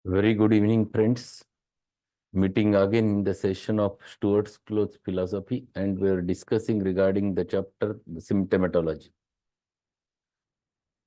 Very good evening, friends. Meeting again in the session of Stuart Close philosophy, and we're discussing regarding the chapter the symptomatology.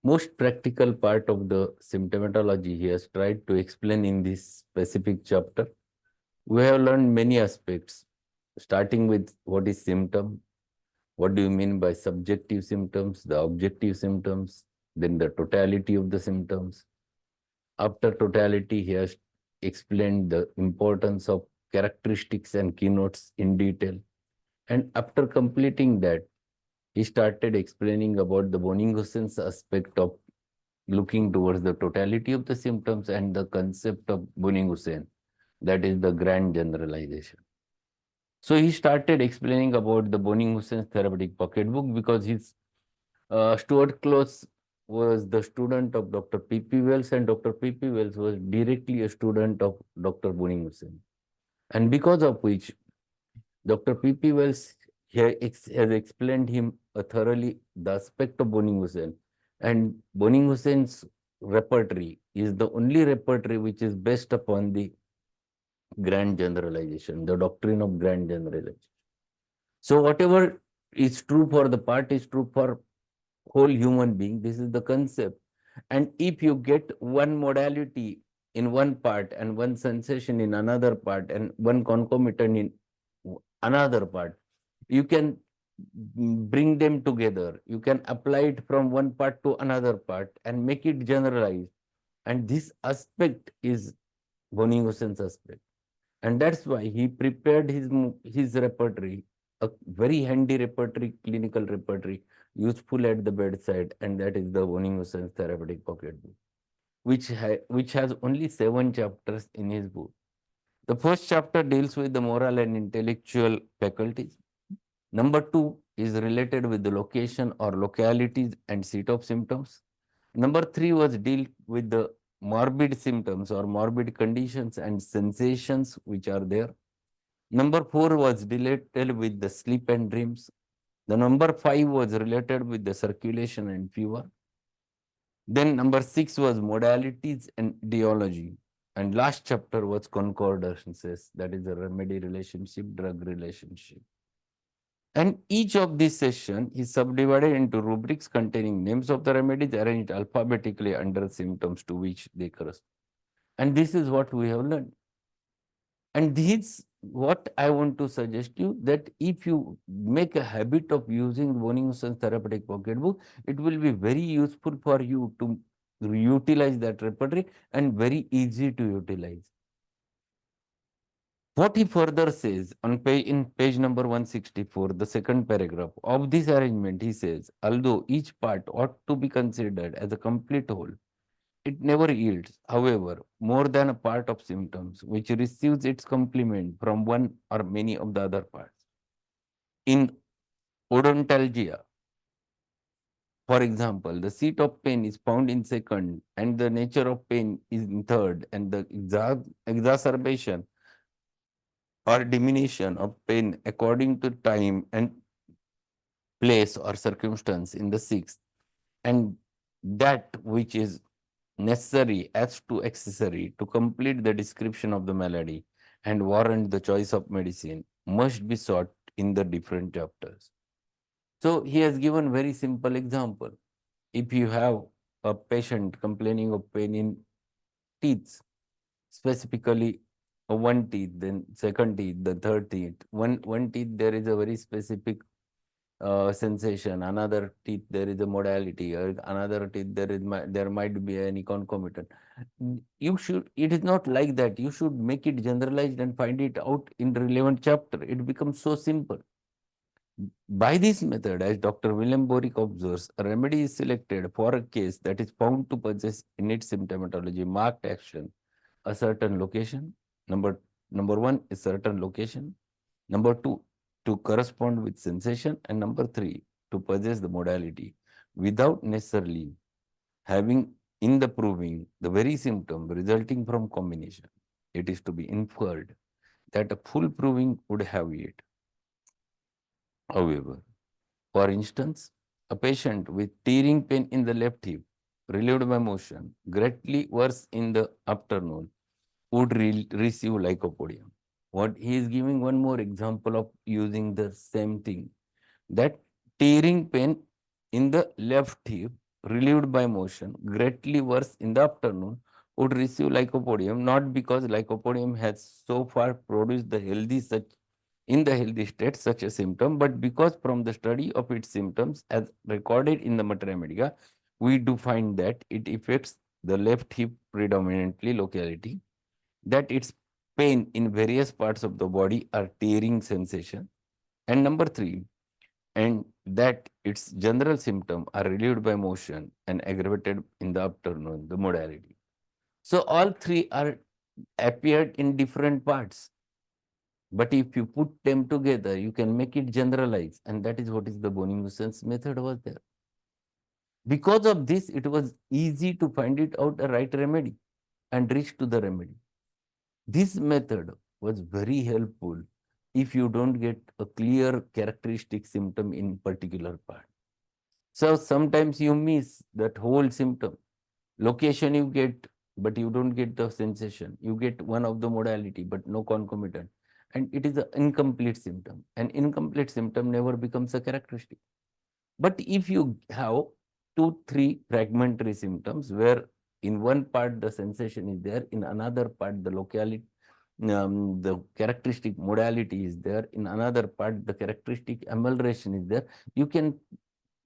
Most practical part of the symptomatology he has tried to explain in this specific chapter. We have learned many aspects, starting with what is symptom, what do you mean by subjective symptoms, the objective symptoms, then the totality of the symptoms. After totality, he has explained the importance of characteristics and keynotes in detail. And after completing that, he started explaining about the Bonning-Hussein's aspect of looking towards the totality of the symptoms and the concept of Bonning-Hussein, that is the grand generalization. So he started explaining about the Bonning-Hussein's therapeutic pocketbook because his Stuart Close was the student of Dr. P.P. Wells, and Dr. P.P. Wells was directly a student of Dr. Bonning-Hussein. And because of which, Dr. P.P. Wells has explained him thoroughly the aspect of Bonning-Hussein. And Bonning-Hussein's repertory is the only repertory which is based upon the grand generalization, the doctrine of grand generalization. So whatever is true for the part is true for whole human being. This is the concept. And if you get one modality in one part and one sensation in another part and one concomitant in another part, you can bring them together. You can apply it from one part to another part and make it generalized. And this aspect is Bonning-Hussein's aspect. And that's why he prepared his repertory, a very handy repertory, clinical repertory, useful at the bedside, and that is the Bonning-Hussein's therapeutic pocketbook, which has only 7 chapters in his book. The first chapter deals with the moral and intellectual faculties. Number 2 is related with the location or localities and seat of symptoms. Number 3 was deal with the morbid symptoms or morbid conditions and sensations which are there. Number 4 was related with the sleep and dreams. The number 5 was related with the circulation and fever. Then number 6 was modalities and etiology. And last chapter was concordances, that is the remedy relationship, drug relationship. And each of these sessions is subdivided into rubrics containing names of the remedies arranged alphabetically under symptoms to which they correspond. And this is what we have learned. And this what I want to suggest you, that if you make a habit of using Bonning-Hussein's therapeutic pocketbook, it will be very useful for you to utilize that repertory and very easy to utilize. What he further says in page number 164, the second paragraph of this arrangement, he says, although each part ought to be considered as a complete whole, it never yields, however, more than a part of symptoms which receives its complement from one or many of the other parts. In odontalgia, for example, the seat of pain is found in second, and the nature of pain is in third, and the exacerbation or diminution of pain according to time and place or circumstance in the sixth, and that which is necessary as to accessory to complete the description of the malady and warrant the choice of medicine must be sought in the different chapters. So he has given very simple example. If you have a patient complaining of pain in teeth, specifically one teeth, then second teeth, the third teeth. One teeth there is a very specific sensation. Another teeth there is a modality. Or another teeth there might be any concomitant. You should. It is not like that. You should make it generalized and find it out in the relevant chapter. It becomes so simple. By this method, as Dr. William Borick observes, a remedy is selected for a case that is found to possess in its symptomatology marked action, a certain location. Number one is certain location. Number 2, to correspond with sensation. And number 3, to possess the modality without necessarily having in the proving the very symptom resulting from combination. It is to be inferred that a full proving would have it. However, for instance, a patient with tearing pain in the left hip, relieved by motion, greatly worse in the afternoon, would receive lycopodium. What he is giving one more example of using the same thing, that tearing pain in the left hip relieved by motion, greatly worse in the afternoon, would receive lycopodium, not because lycopodium has so far produced the healthy such in the healthy state such a symptom, but because from the study of its symptoms as recorded in the Materia Medica, we do find that it affects the left hip predominantly locality, that its pain in various parts of the body are tearing sensation, and number three, and that its general symptom are relieved by motion and aggravated in the afternoon, the modality. So all three are appeared in different parts. But if you put them together, you can make it generalize. And that is what is the Boning-Hussein's method was there. Because of this, it was easy to find it out a right remedy and reach to the remedy. This method was very helpful if you don't get a clear characteristic symptom in particular part. So sometimes you miss that whole symptom. Location you get, but you don't get the sensation. You get one of the modality, but no concomitant. And it is an incomplete symptom. An incomplete symptom never becomes a characteristic. But if you have 2, 3 fragmentary symptoms where in one part the sensation is there, in another part the locality, the characteristic modality is there, in another part the characteristic amelioration is there, you can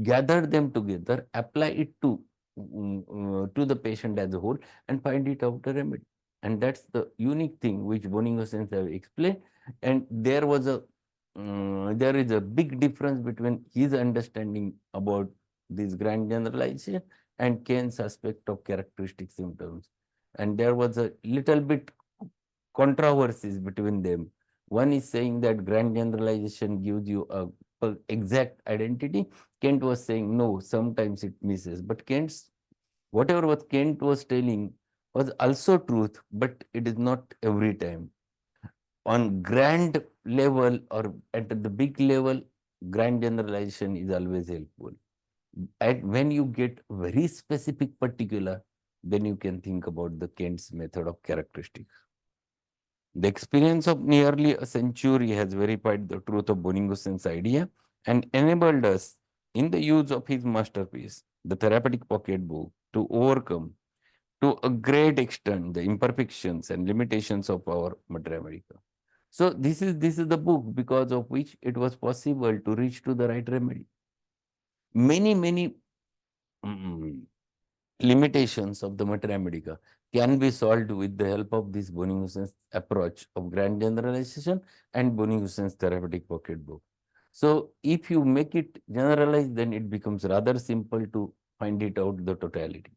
gather them together, apply it to the patient as a whole, and find it out a remedy. And that's the unique thing which Boning-Hussein's have explained. And there is a big difference between his understanding about this grand generalization and Kane's aspect of characteristic symptoms. And there was a little bit controversies between them. One is saying that grand generalization gives you a exact identity. Kent was saying no, sometimes it misses. But whatever what Kent was telling was also truth, but it is not every time. On grand level or at the big level, grand generalization is always helpful. When you get very specific particular, then you can think about the Kent's method of characteristics. The experience of nearly a century has verified the truth of Boning-Hussein's idea and enabled us, in the use of his masterpiece, the therapeutic pocketbook, to overcome, to a great extent, the imperfections and limitations of our Materia Medica. So this is the book because of which it was possible to reach to the right remedy. Many limitations of the Materia Medica can be solved with the help of this Boning-Hussein's approach of grand generalization and Boning-Hussein's therapeutic pocketbook. So if you make it generalized, then it becomes rather simple to find it out the totality.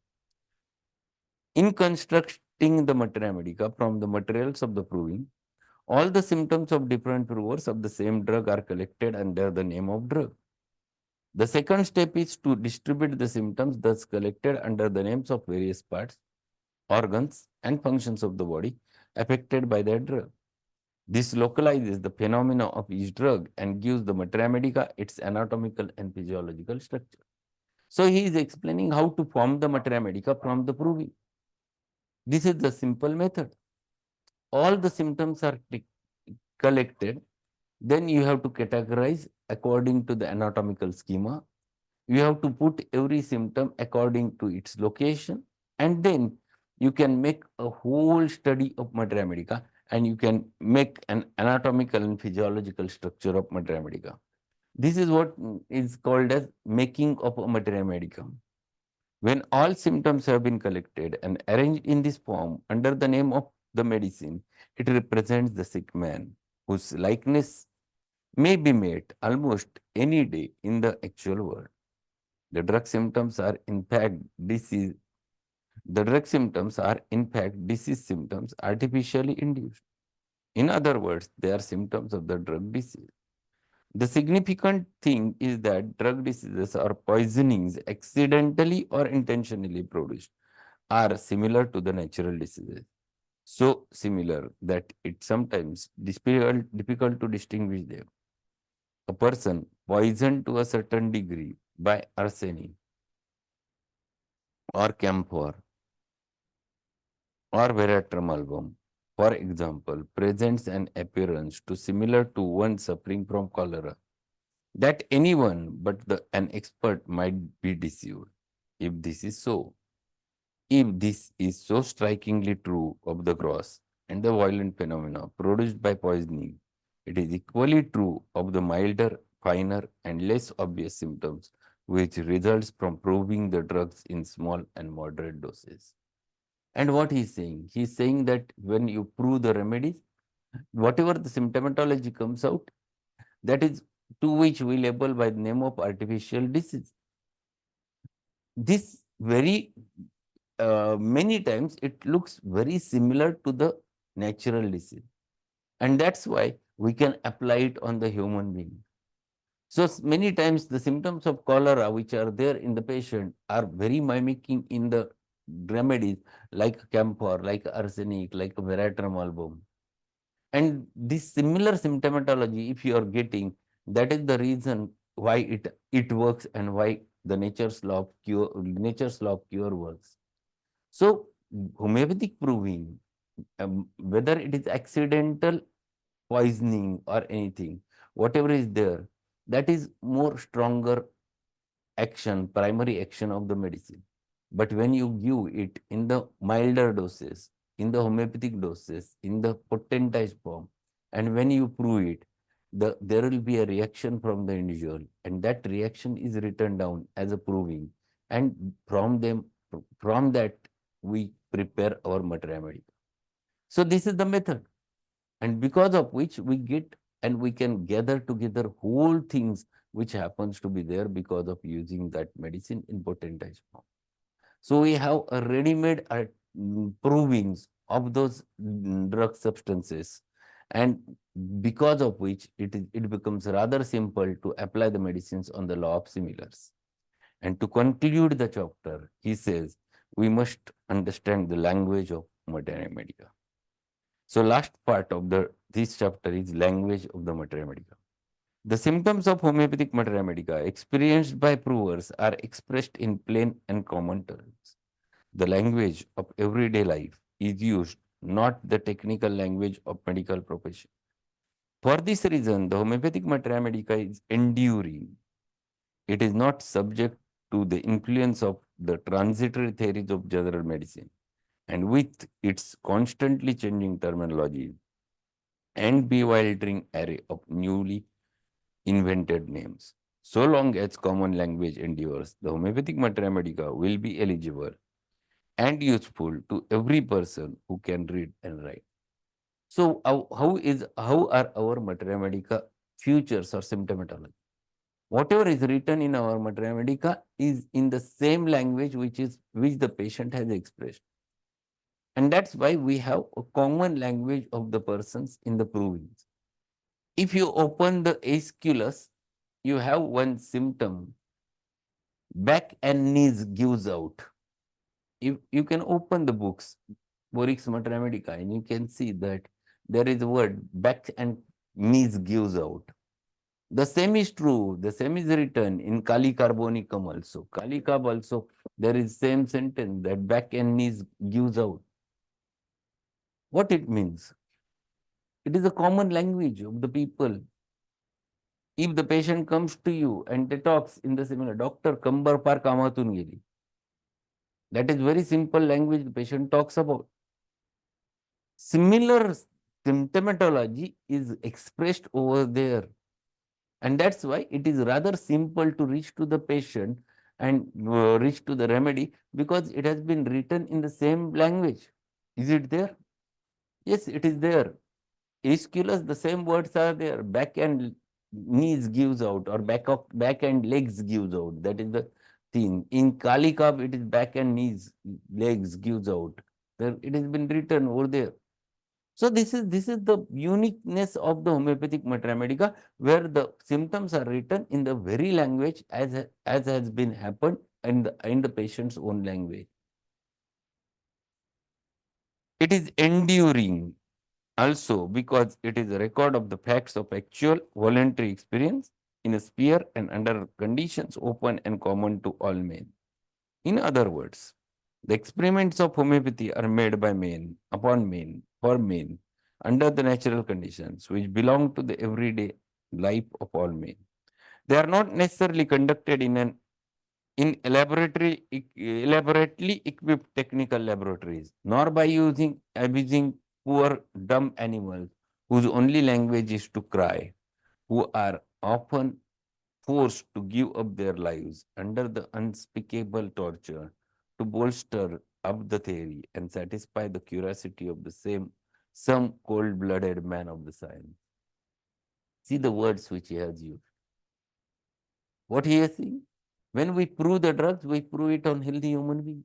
In constructing the Materia Medica from the materials of the proving, all the symptoms of different provers of the same drug are collected under the name of drug. The second step is to distribute the symptoms thus collected under the names of various parts, organs, and functions of the body affected by that drug. This localizes the phenomena of each drug and gives the Materia Medica its anatomical and physiological structure. So he is explaining how to form the Materia Medica from the proving. This is the simple method. All the symptoms are collected. Then you have to categorize according to the anatomical schema. You have to put every symptom according to its location, and then you can make a whole study of Materia Medica, and you can make an anatomical and physiological structure of Materia Medica. This is what is called as making of a Materia Medica. When all symptoms have been collected and arranged in this form under the name of the medicine, it represents the sick man whose likeness may be met almost any day in the actual world. The drug symptoms are in fact disease. The drug symptoms are in fact disease symptoms artificially induced. In other words, they are symptoms of the drug disease. The significant thing is that drug diseases or poisonings accidentally or intentionally produced are similar to the natural diseases. So similar that it's sometimes difficult to distinguish them. A person poisoned to a certain degree by arsenic or camphor or veratrum album for example, presents an appearance to similar to one suffering from cholera, that anyone but an expert might be deceived. If this is so, if this is so strikingly true of the gross and the violent phenomena produced by poisoning, it is equally true of the milder, finer, and less obvious symptoms which results from proving the drugs in small and moderate doses. And what he's saying that when you prove the remedies, whatever the symptomatology comes out, that is to which we label by the name of artificial disease. This very many times it looks very similar to the natural disease, and that's why we can apply it on the human being. So many times the symptoms of cholera which are there in the patient are very mimicking in the remedies like camphor, like arsenic, like veratrol balm. And this similar symptomatology, if you are getting, that is the reason why it works and why the nature's law of cure works. So homeopathic proving, whether it is accidental poisoning or anything, whatever is there, that is more stronger action, primary action of the medicine. But when you give it in the milder doses, in the homeopathic doses, in the potentized form, and when you prove it, there will be a reaction from the individual, and that reaction is written down as a proving. And from that, we prepare our materia medica. So this is the method, and because of which we get and we can gather together whole things which happens to be there because of using that medicine in potentized form. So we have a ready-made provings of those drug substances, and because of which it becomes rather simple to apply the medicines on the law of similars. And to conclude the chapter, he says we must understand the language of materia medica. So last part of this chapter is language of the materia medica. The symptoms of homeopathic materia medica experienced by provers are expressed in plain and common terms. The language of everyday life is used, not the technical language of medical profession. For this reason, the homeopathic materia medica is enduring. It is not subject to the influence of the transitory theories of general medicine, and with its constantly changing terminology and bewildering array of newly invented names. So long as common language endures, the homeopathic materia medica will be eligible and useful to every person who can read and write. So how are our materia medica futures or symptomatology? Whatever is written in our materia medica is in the same language which the patient has expressed. And that's why we have a common language of the persons in the provings. If you open the aeschylus, you have one symptom, back and knees gives out. If you can open the books, Borix Materia Medica, and you can see that there is a word, back and knees gives out. The same is true, the same is written in Kali Carbonicum also. Kali Carb also, there is same sentence that back and knees gives out. What it means? It is a common language of the people. If the patient comes to you and they talks in the similar, Doctor Kambar par kamatun geli. That is very simple language the patient talks about. Similar symptomatology is expressed over there. And that's why it is rather simple to reach to the patient and reach to the remedy because it has been written in the same language. Is it there? Yes, it is there. Aeschylus, the same words are there. Back and knees gives out, or back and legs gives out. That is the thing. In Kali Kab, it is back and knees, legs gives out. There, it has been written over there. So this is the uniqueness of the homeopathic materia medica, where the symptoms are written in the very language as has been happened in the patient's own language. It is enduring also because it is a record of the facts of actual voluntary experience in a sphere and under conditions open and common to all men. In other words, the experiments of homeopathy are made by men upon men for men under the natural conditions which belong to the everyday life of all men. They are not necessarily conducted in elaborately equipped technical laboratories, nor by abusing poor dumb animals whose only language is to cry, who are often forced to give up their lives under the unspeakable torture to bolster up the theory and satisfy the curiosity of the some cold-blooded man of the science. See the words which he has used. What he is saying? When we prove the drugs, we prove it on healthy human beings.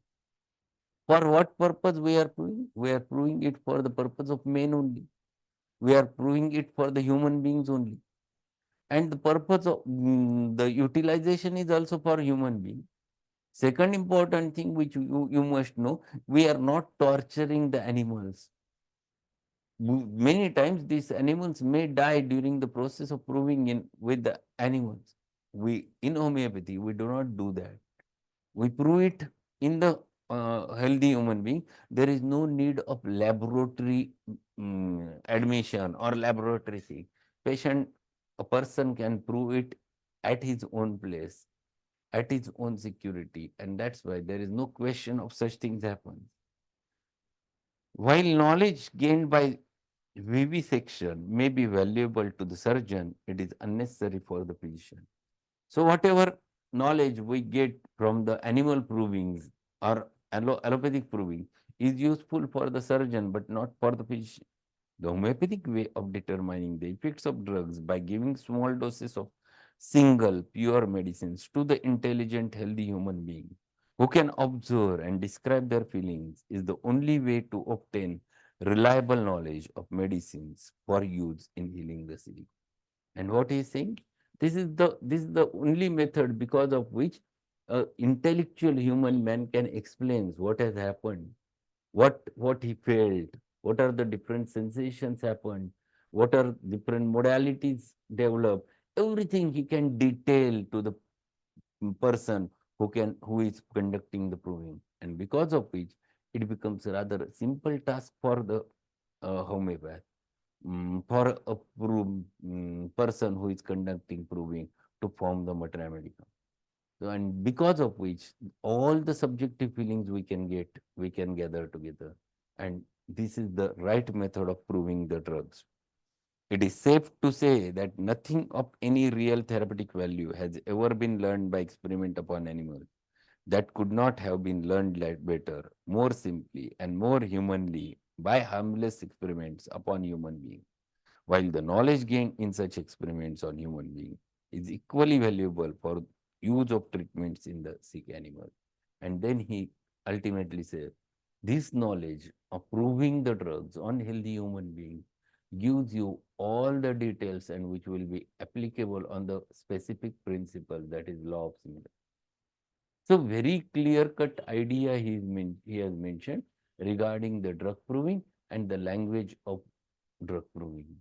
For what purpose we are proving? We are proving it for the purpose of men only. We are proving it for the human beings only. And the purpose of the utilization is also for human beings. Second important thing which you must know, we are not torturing the animals. Many times these animals may die during the process of proving in with the animals. We in homeopathy, we do not do that. We prove it in the healthy human being. There is no need of laboratory admission or laboratory thing. Patient, a person can prove it at his own place, at his own security, and that's why there is no question of such things happen. While knowledge gained by vivisection may be valuable to the surgeon, it is unnecessary for the physician. So whatever knowledge we get from the animal provings or allopathic proving is useful for the surgeon but not for the physician. The homeopathic way of determining the effects of drugs by giving small doses of single pure medicines to the intelligent healthy human being who can observe and describe their feelings is the only way to obtain reliable knowledge of medicines for use in healing the sick. And what he is saying? This is the only method because of which a intellectual human man can explain what has happened, what he felt, what are the different sensations happened, what are different modalities developed. Everything he can detail to the person who is conducting the proving, and because of which it becomes a rather simple task for the homeopath, for a person who is conducting proving to form the materia medica. So, and because of which all the subjective feelings we can gather together, and this is the right method of proving the drugs. It is safe to say that nothing of any real therapeutic value has ever been learned by experiment upon animals that could not have been learned better, more simply, and more humanly by harmless experiments upon human beings. While the knowledge gained in such experiments on human beings is equally valuable for use of treatments in the sick animal. And then he ultimately says, this knowledge of proving the drugs on healthy human beings gives you all the details and which will be applicable on the specific principle that is law of similarity. So very clear-cut idea he has mentioned regarding the drug proving and the language of drug proving.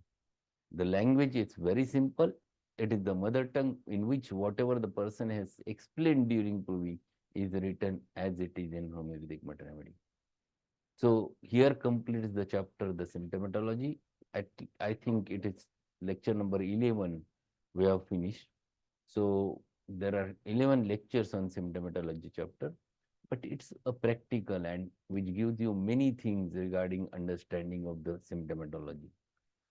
The language is very simple. It is the mother tongue in which whatever the person has explained during proving is written as it is in homeopathic mathematics. So here completes the chapter, the symptomatology. I think it is lecture number 11 we have finished. So there are 11 lectures on symptomatology chapter, but it's a practical and which gives you many things regarding understanding of the symptomatology.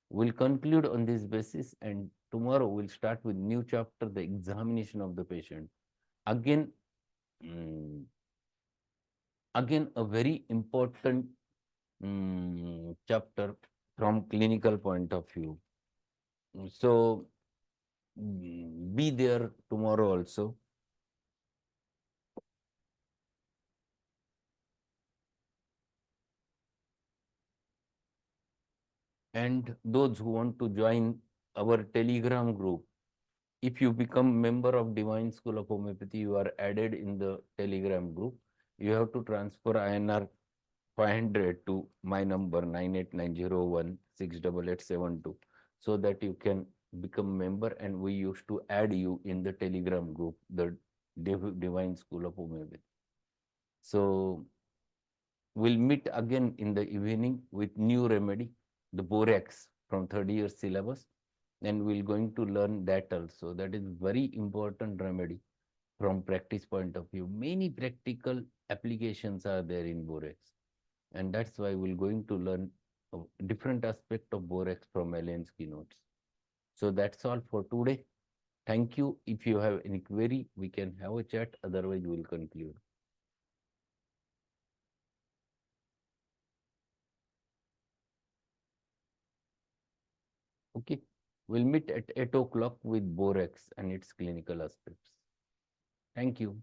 We'll conclude on this basis, and tomorrow we'll start with new chapter, the examination of the patient. Again, mm, again a very important chapter from clinical point of view. So be there tomorrow also. And those who want to join our Telegram group, if you become member of Divine School of Homeopathy, you are added in the Telegram group. You have to transfer INR 500 to my number 9890168872 so that you can become member, and we used to add you in the Telegram group, the Divine School of Homeopathy. So We'll meet again in the evening with new remedy, the borax from third year syllabus. And we're going to learn that also. That is very important remedy from practice point of view. Many practical applications are there in borax. And that's why we're going to learn a different aspect of borax from Allen's notes. So that's all for today. Thank you. If you have any query, we can have a chat. Otherwise, we'll conclude. Okay. We'll meet at 8 o'clock with borax and its clinical aspects. Thank you.